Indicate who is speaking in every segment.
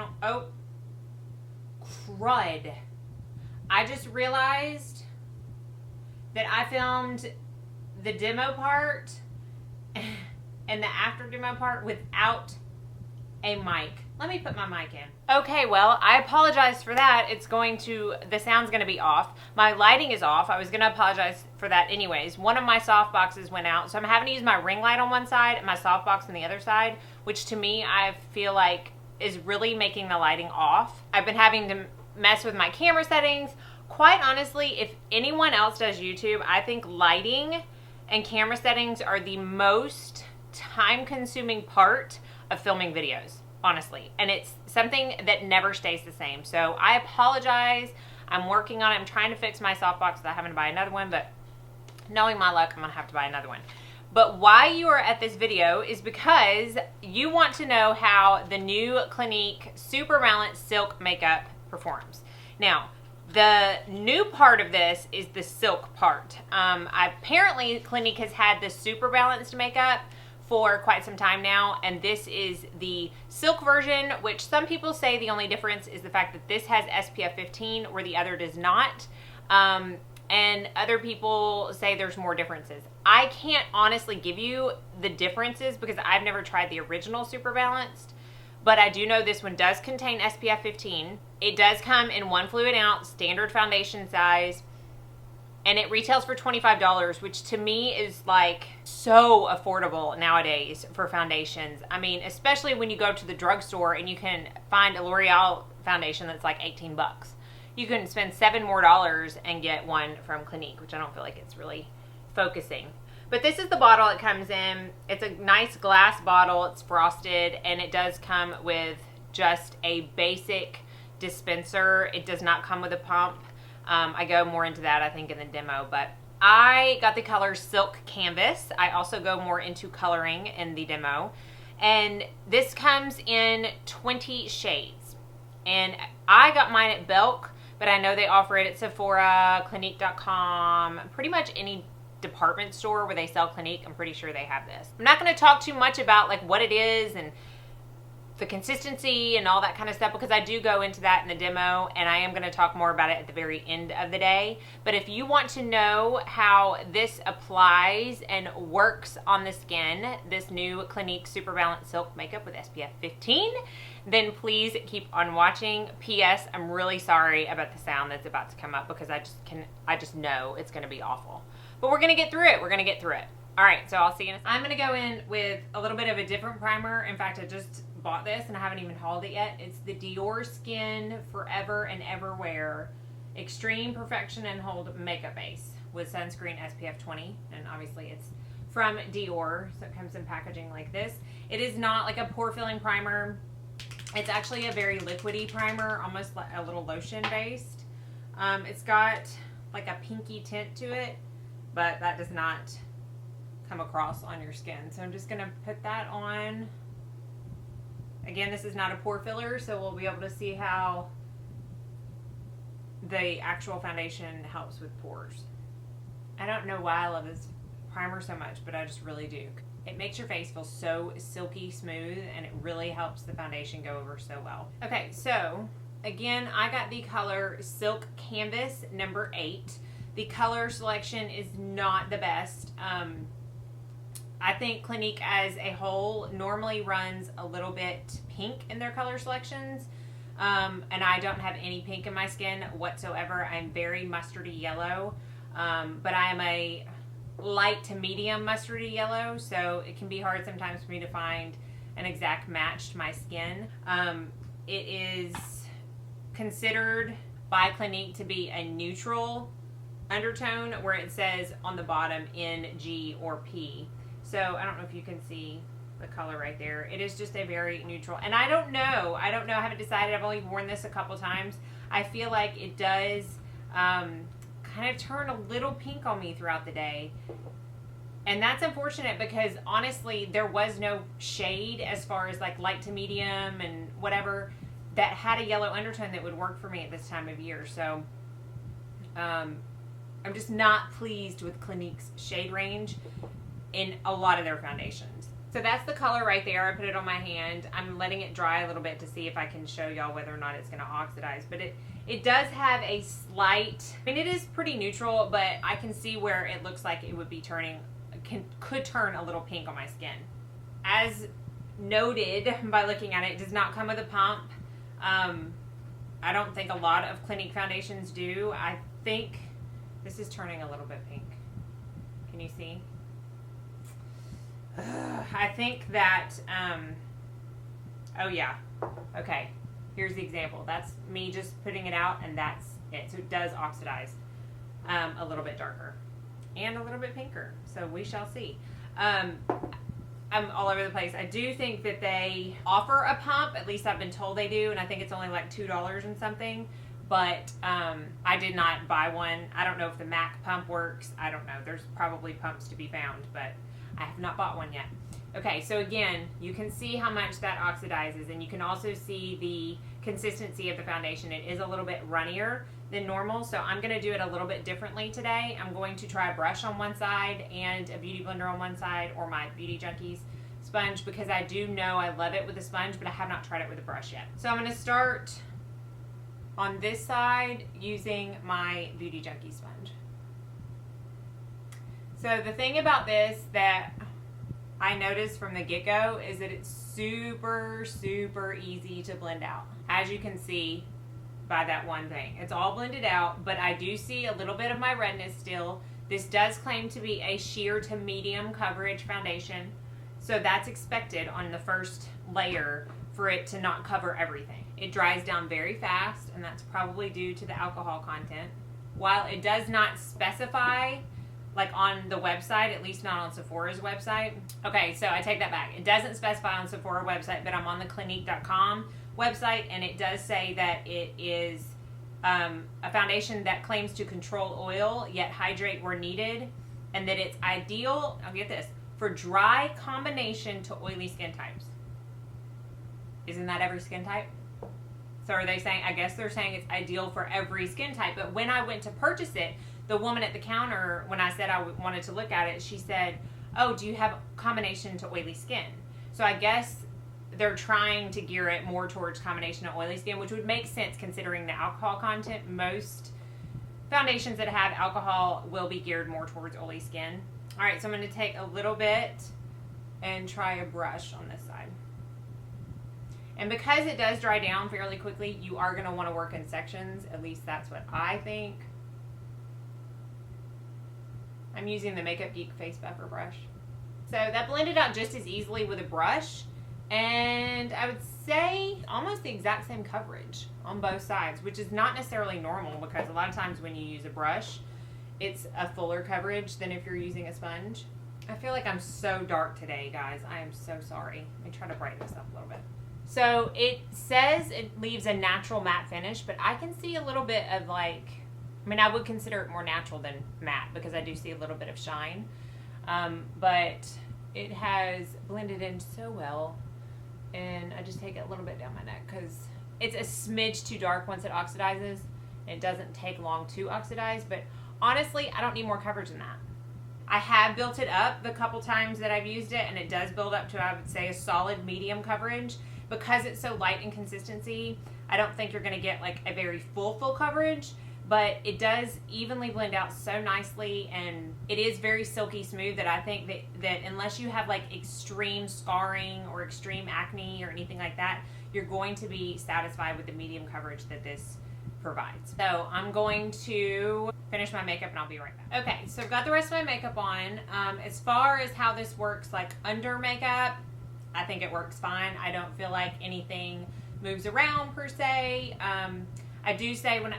Speaker 1: channel. Oh, crud. I just realized that I filmed the demo part and the after demo part without a mic. Let me put my mic in. Okay, well, I apologize for that. The sound's gonna be off. My lighting is off. I was gonna apologize for that anyways. One of my soft boxes went out, so I'm having to use my ring light on one side and my soft box on the other side, which to me, I feel like is really making the lighting off. I've been having to mess with my camera settings. Quite honestly, if anyone else does YouTube, I think lighting and camera settings are the most time-consuming part of filming videos, honestly. And it's something that never stays the same. So I apologize. I'm working on it. I'm trying to fix my softbox without having to buy another one, but knowing my luck, I'm gonna have to buy another one. But why you are at this video is because you want to know how the new Clinique Superbalanced Silk Makeup performs. Now, the new part of this is the silk part. Apparently, Clinique has had the Superbalanced makeup for quite some time now, and this is the silk version, which some people say the only difference is the fact that this has SPF15 where the other does not, and other people say there's more differences. I can't honestly give you the differences because I've never tried the original Superbalanced, but I do know this one does contain SPF 15. It does come in 1 fluid ounce, standard foundation size, and it retails for $25, which to me is like so affordable nowadays for foundations. I mean, especially when you go to the drugstore and you can find a L'Oreal foundation that's like 18 bucks. You can spend $7 more and get one from Clinique, which I don't feel like it's really focusing. But this is the bottle it comes in. It's a nice glass bottle. It's frosted, and it does come with just a basic dispenser. It does not come with a pump. I go more into that, I think, in the demo, but I got the color Silk Canvas. I also go more into coloring in the demo. And this comes in 20 shades. And I got mine at Belk, but I know they offer it at Sephora, Clinique.com, pretty much any department store where they sell Clinique. I'm pretty sure they have this. I'm not going to talk too much about like what it is and the consistency and all that kind of stuff because I do go into that in the demo, and I am going to talk more about it at the very end of the day. But if you want to know how this applies and works on the skin, this new Clinique Superbalanced Silk Makeup with SPF 15, then please keep on watching. P.S. I'm really sorry about the sound that's about to come up because I just know it's going to be awful. But we're going to get through it. We're going to get through it. All right, so I'll see you in a second. I'm going to go in with a little bit of a different primer. In fact, I just bought this and I haven't even hauled it yet. It's the Dior Skin Forever and Everwear Extreme Perfection and Hold Makeup Base with sunscreen SPF 20. And obviously it's from Dior, so it comes in packaging like this. It is not like a pore filling primer. It's actually a very liquidy primer, almost like a little lotion based. It's got like a pinky tint to it, but that does not come across on your skin. So I'm just gonna put that on. Again, this is not a pore filler, so we'll be able to see how the actual foundation helps with pores. I don't know why I love this primer so much, but I just really do. It makes your face feel so silky smooth, and it really helps the foundation go over so well. Okay, so again, I got the color Silk Canvas number 8. The color selection is not the best. I think Clinique as a whole normally runs a little bit pink in their color selections. And I don't have any pink in my skin whatsoever. I'm very mustardy yellow. But I am a light to medium mustardy yellow, so it can be hard sometimes for me to find an exact match to my skin. It is considered by Clinique to be a neutral undertone where it says on the bottom N, G, or P. So I don't know if you can see the color right there. It is just a very neutral. And I don't know. I haven't decided. I've only worn this a couple times. I feel like it does kind of turn a little pink on me throughout the day. And that's unfortunate because honestly, there was no shade as far as like light to medium and whatever that had a yellow undertone that would work for me at this time of year. So I'm just not pleased with Clinique's shade range in a lot of their foundations. So that's the color right there. I put it on my hand. I'm letting it dry a little bit to see if I can show y'all whether or not it's going to oxidize. But it does have a slight, I mean, it is pretty neutral, but I can see where it looks like it would be turning, could turn a little pink on my skin. As noted by looking at it, it does not come with a pump. I don't think a lot of Clinique foundations do. I think this is turning a little bit pink. Can you see? I think that, oh yeah, okay, here's the example. That's me just putting it out, and that's it. So it does oxidize a little bit darker and a little bit pinker, so we shall see. I'm all over the place. I do think that they offer a pump, at least I've been told they do, and I think it's only like $2 and something, but I did not buy one. I don't know if the MAC pump works. I don't know. There's probably pumps to be found, but I have not bought one yet. Okay, so again, you can see how much that oxidizes, and you can also see the consistency of the foundation. It is a little bit runnier than normal, so I'm going to do it a little bit differently today. I'm going to try a brush on one side and a beauty blender on one side, or my Beauty Junkies sponge, because I do know I love it with a sponge, but I have not tried it with a brush yet. So I'm going to start on this side using my Beauty Junkie sponge. So the thing about this that I noticed from the get-go is that it's super, super easy to blend out. As you can see by that one thing. It's all blended out, but I do see a little bit of my redness still. This does claim to be a sheer to medium coverage foundation, so that's expected on the first layer for it to not cover everything. It dries down very fast, and that's probably due to the alcohol content. While it does not specify, like on the website, at least not on Sephora's website. Okay, so I take that back. It doesn't specify on Sephora website, but I'm on the Clinique.com website, and it does say that it is a foundation that claims to control oil, yet hydrate where needed, and that it's ideal, I'll get this, for dry combination to oily skin types. Isn't that every skin type? So are they saying, I guess they're saying it's ideal for every skin type, but when I went to purchase it, the woman at the counter, when I said I wanted to look at it, she said, oh, do you have combination to oily skin? So I guess they're trying to gear it more towards combination to oily skin, which would make sense considering the alcohol content. Most foundations that have alcohol will be geared more towards oily skin. All right, so I'm going to take a little bit and try a brush on this side. And because it does dry down fairly quickly, you are going to want to work in sections. At least that's what I think. I'm using the Makeup Geek Face Buffer brush. So that blended out just as easily with a brush, and I would say almost the exact same coverage on both sides, which is not necessarily normal because a lot of times when you use a brush, it's a fuller coverage than if you're using a sponge. I feel like I'm so dark today, guys. I am so sorry. Let me try to brighten this up a little bit. So it says it leaves a natural matte finish, but I can see a little bit of like, I mean, I would consider it more natural than matte because I do see a little bit of shine. But it has blended in so well. And I just take it a little bit down my neck because it's a smidge too dark once it oxidizes. It doesn't take long to oxidize. But honestly, I don't need more coverage than that. I have built it up the couple times that I've used it, and it does build up to, I would say, a solid medium coverage. Because it's so light in consistency, I don't think you're going to get like a very full coverage. But it does evenly blend out so nicely, and it is very silky smooth that I think that unless you have like extreme scarring or extreme acne or anything like that, you're going to be satisfied with the medium coverage that this provides. So I'm going to finish my makeup and I'll be right back. Okay, so I've got the rest of my makeup on. As far as how this works like under makeup, I think it works fine. I don't feel like anything moves around per se. I do say when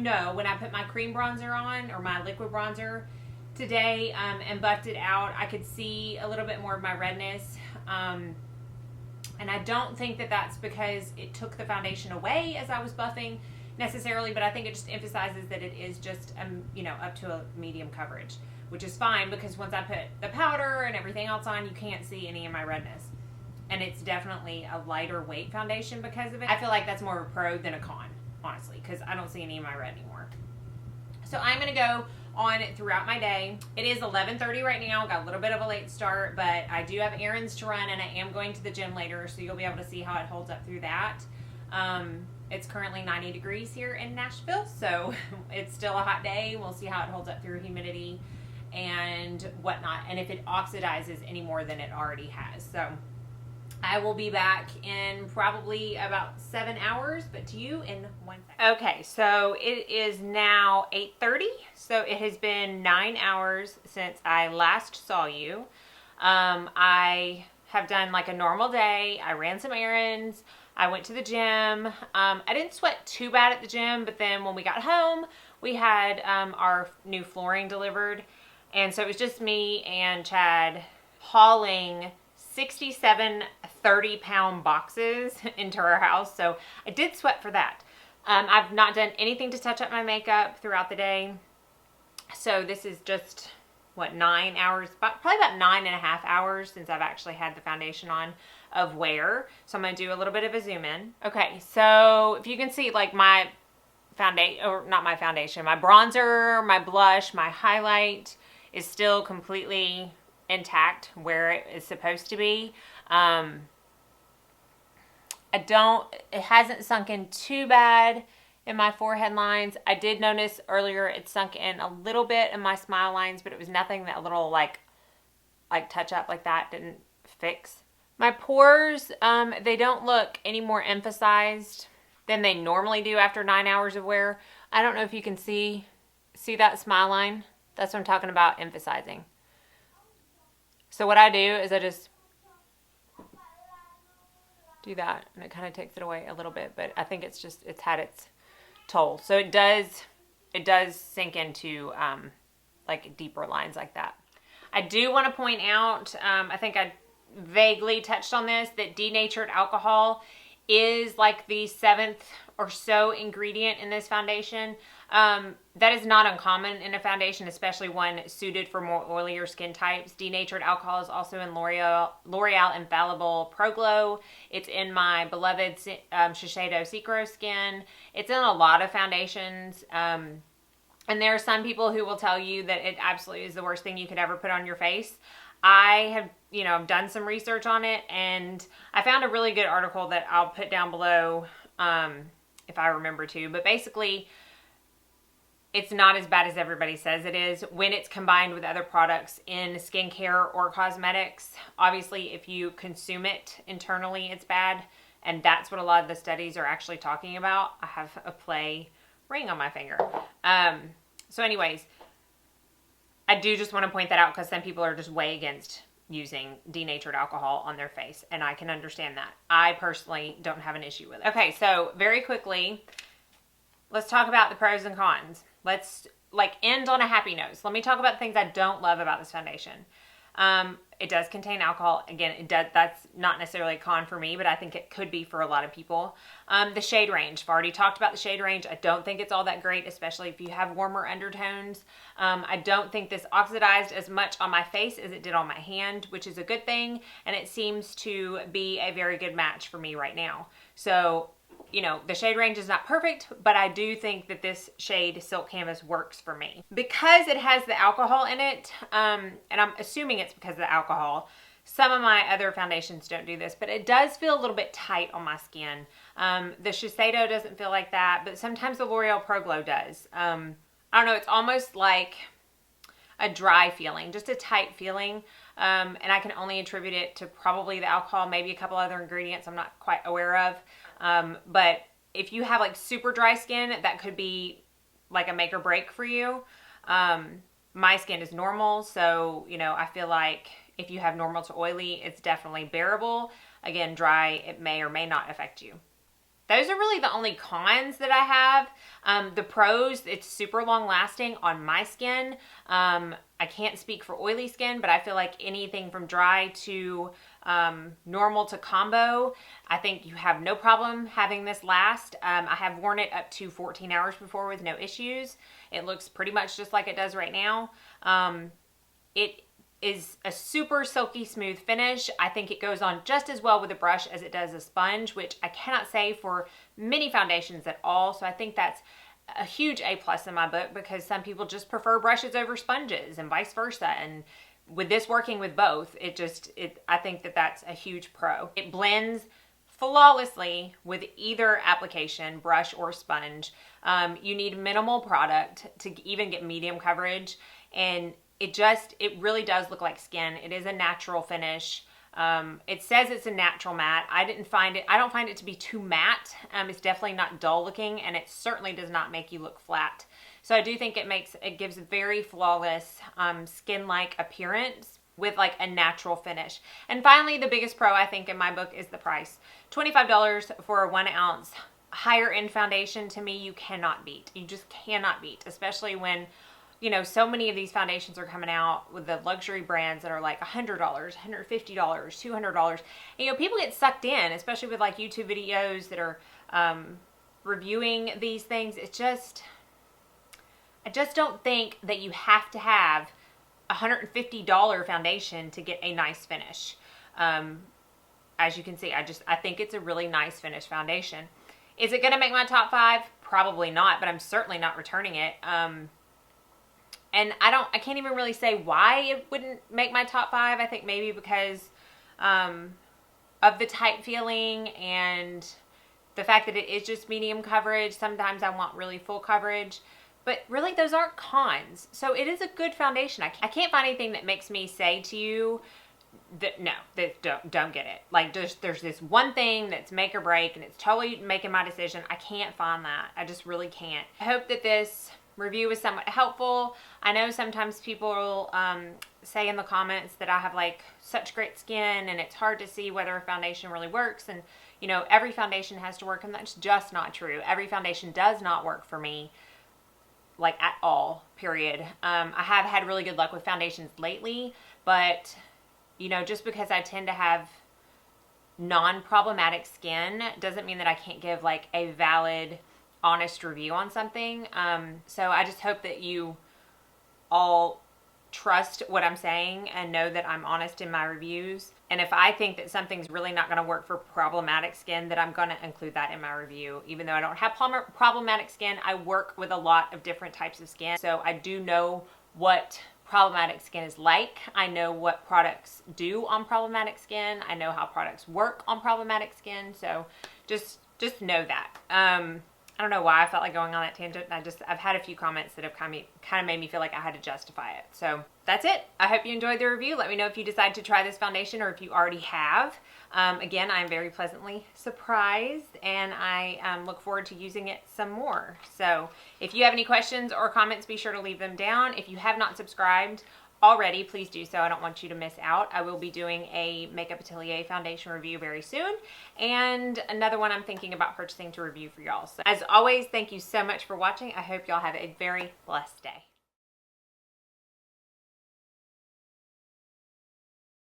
Speaker 1: I put my cream bronzer on or my liquid bronzer today and buffed it out, I could see a little bit more of my redness. And I don't think that that's because it took the foundation away as I was buffing necessarily, but I think it just emphasizes that it is just up to a medium coverage, which is fine because once I put the powder and everything else on, you can't see any of my redness. And it's definitely a lighter weight foundation because of it. I feel like that's more of a pro than a con, honestly, because I don't see any of my red anymore. So I'm going to go on throughout my day. It is 11:30 right now. Got a little bit of a late start, but I do have errands to run, and I am going to the gym later, so you'll be able to see how it holds up through that. It's currently 90 degrees here in Nashville, so it's still a hot day. We'll see how it holds up through humidity and whatnot, and if it oxidizes any more than it already has. So I will be back in probably about 7 hours, but to you in 1 second. Okay, so it is now 8:30, so it has been 9 hours since I last saw you. I have done like a normal day. I ran some errands. I went to the gym. I didn't sweat too bad at the gym, but then when we got home, we had our new flooring delivered. And so it was just me and Chad hauling 67 30-pound boxes into our house. So I did sweat for that. I've not done anything to touch up my makeup throughout the day. So this is just, what, 9 hours, probably about 9.5 hours since I've actually had the foundation on of wear. So I'm going to do a little bit of a zoom in. Okay, so if you can see, like, my foundation, or not my foundation, my bronzer, my blush, my highlight is still completely intact where it is supposed to be. It hasn't sunk in too bad in my forehead lines. I did notice earlier it sunk in a little bit in my smile lines, but it was nothing that a little like touch up like that didn't fix. My pores, they don't look any more emphasized than they normally do after 9 hours of wear. I don't know if you can see that smile line. That's what I'm talking about, emphasizing. So what I do is I just do that, and it kind of takes it away a little bit, but I think it's had its toll. So it does sink into like deeper lines like that. I do want to point out, I think I vaguely touched on this, that denatured alcohol is like the 7th or so ingredient in this foundation. That is not uncommon in a foundation, especially one suited for more oilier skin types. Denatured alcohol is also in L'Oreal Infallible Pro Glow. It's in my beloved Shiseido Secro Skin. It's in a lot of foundations. And there are some people who will tell you that it absolutely is the worst thing you could ever put on your face. I have, done some research on it, and I found a really good article that I'll put down below if I remember to. But basically, it's not as bad as everybody says it is when it's combined with other products in skincare or cosmetics. Obviously, if you consume it internally, it's bad. And that's what a lot of the studies are actually talking about. I have a play ring on my finger. So anyways, I do just want to point that out because some people are just way against using denatured alcohol on their face. And I can understand that. I personally don't have an issue with it. Okay, so very quickly, let's talk about the pros and cons. Let's end on a happy note. So let me talk about the things I don't love about this foundation. It does contain alcohol. Again, that's not necessarily a con for me, but I think it could be for a lot of people. The shade range. I've already talked about the shade range. I don't think it's all that great, especially if you have warmer undertones. I don't think this oxidized as much on my face as it did on my hand, which is a good thing. And it seems to be a very good match for me right now. So, the shade range is not perfect, but I do think that this shade Silk Canvas works for me. Because it has the alcohol in it, and I'm assuming it's because of the alcohol, some of my other foundations don't do this, but it does feel a little bit tight on my skin. The Shiseido doesn't feel like that, but sometimes the L'Oreal Pro Glow does. I don't know, it's almost like a dry feeling, just a tight feeling. And I can only attribute it to probably the alcohol, maybe a couple other ingredients I'm not quite aware of. But if you have like super dry skin, that could be like a make or break for you. My skin is normal, so, I feel like if you have normal to oily, it's definitely bearable. Again, dry, it may or may not affect you. Those are really the only cons that I have. The pros, it's super long lasting on my skin. I can't speak for oily skin, but I feel like anything from dry to normal to combo, I think you have no problem having this last. I have worn it up to 14 hours before with no issues. It looks pretty much just like it does right now. It is a super silky smooth finish. I think it goes on just as well with a brush as it does a sponge, which I cannot say for many foundations at all. So I think that's a huge A+ in my book, because some people just prefer brushes over sponges and vice versa. And with this working with both, I think that that's a huge pro. It blends flawlessly with either application, brush or sponge. You need minimal product to even get medium coverage, and it really does look like skin. It is a natural finish. It says it's a natural matte. I don't find it to be too matte. It's definitely not dull looking, and it certainly does not make you look flat. So I do think it gives a very flawless skin-like appearance with like a natural finish. And finally, the biggest pro I think in my book is the price. $25 for a 1 ounce higher end foundation, to me, you cannot beat. You just cannot beat, especially when, you know, so many of these foundations are coming out with the luxury brands that are like $100, $150, $200. And, you know, people get sucked in, especially with like YouTube videos that are reviewing these things. I just don't think that you have to have a $150 foundation to get a nice finish. As you can see, I think it's a really nice finish foundation. Is it going to make my top 5? Probably not, but I'm certainly not returning it. And I can't even really say why it wouldn't make my top 5. I think maybe because of the tight feeling and the fact that it is just medium coverage. Sometimes I want really full coverage, but really those aren't cons. So it is a good foundation. I can't find anything that makes me say to you that no, don't get it. Like there's this one thing that's make or break, and it's totally making my decision. I can't find that. I just really can't. I hope that this review was somewhat helpful. I know sometimes people say in the comments that I have like such great skin and it's hard to see whether a foundation really works, and you know, every foundation has to work, and that's just not true. Every foundation does not work for me, like at all, period. I have had really good luck with foundations lately, but you know, just because I tend to have non-problematic skin doesn't mean that I can't give like a valid, honest review on something. So I just hope that you all trust what I'm saying and know that I'm honest in my reviews. And if I think that something's really not going to work for problematic skin, then I'm going to include that in my review. Even though I don't have problematic skin, I work with a lot of different types of skin. So I do know what problematic skin is like. I know what products do on problematic skin. I know how products work on problematic skin. So just know that. I don't know why I felt like going on that tangent. I've had a few comments that have kind of made me feel like I had to justify it. So that's it. I hope you enjoyed the review. Let me know if you decide to try this foundation or if you already have. Again, I'm very pleasantly surprised, and I look forward to using it some more. So if you have any questions or comments, be sure to leave them down. If you have not subscribed already, please do so. I don't want you to miss out. I will be doing a Makeup Atelier foundation review very soon, and another one I'm thinking about purchasing to review for y'all. So as always, thank you so much for watching. I hope y'all have a very blessed day.